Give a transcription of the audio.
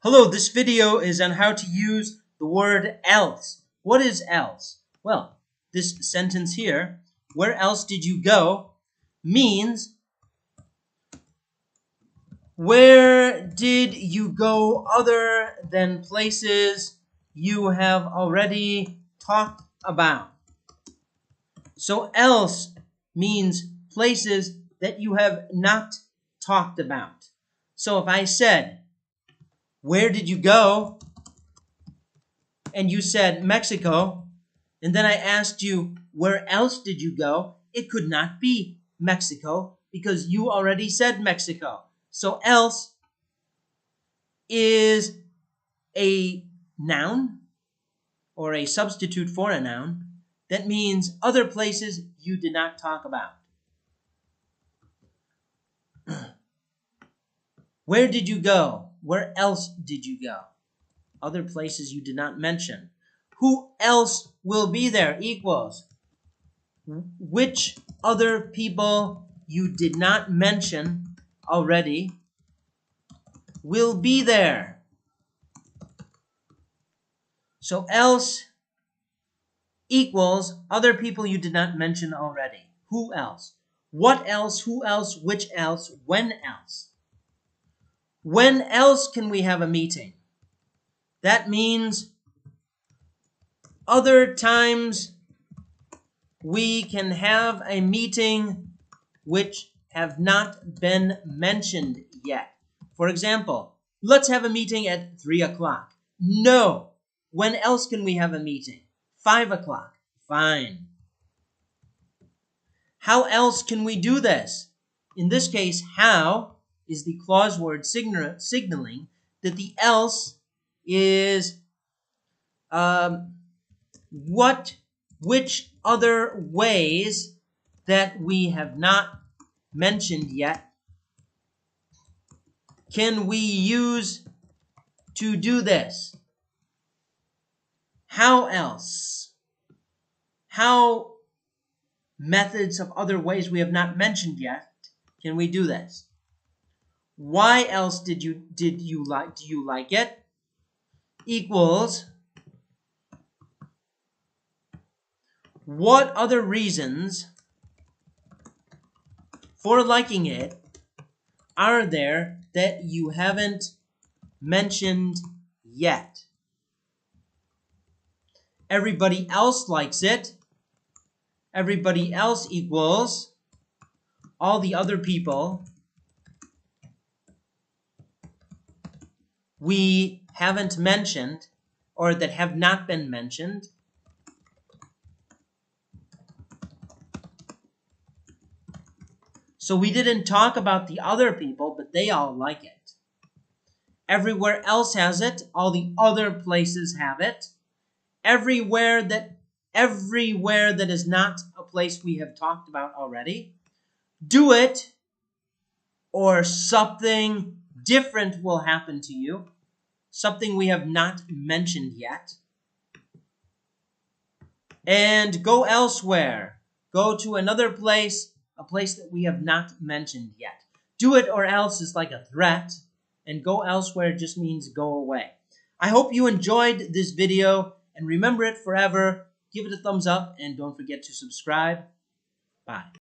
Hello, this video is on how to use the word else. What is else? Well, this sentence here, where else did you go, means where did you go other than places you have already talked about. So else means places that you have not talked about. So if I said, where did you go? And you said Mexico, and then I asked you, where else did you go? It could not be Mexico because you already said Mexico. So else is a noun or a substitute for a noun that means other places you did not talk about. Where did you go? Where else did you go? Other places you did not mention. Who else will be there equals which other people you did not mention already will be there. So else equals other people you did not mention already. Who else? What else? Who else? Which else? When else? When else can we have a meeting? That means other times we can have a meeting which have not been mentioned yet. For example, let's have a meeting at 3 o'clock. No. When else can we have a meeting? 5 o'clock. Fine. How else can we do this? In this case, how is the clause word signaling that the else is which other ways that we have not mentioned yet can we use to do this? How else? How methods of other ways we have not mentioned yet can we do this? Why else do you like it? Equals what other reasons for liking it are there that you haven't mentioned yet? Everybody else likes it. Everybody else equals all the other people we haven't mentioned or that have not been mentioned. So we didn't talk about the other people, but they all like it. Everywhere else has it. All the other places have it. Everywhere that is not a place we have talked about already. Do it, or something different will happen to you. Something we have not mentioned yet. And go elsewhere. Go to another place, a place that we have not mentioned yet. Do it or else is like a threat, and go elsewhere just means go away. I hope you enjoyed this video, and remember it forever. Give it a thumbs up, and don't forget to subscribe. Bye.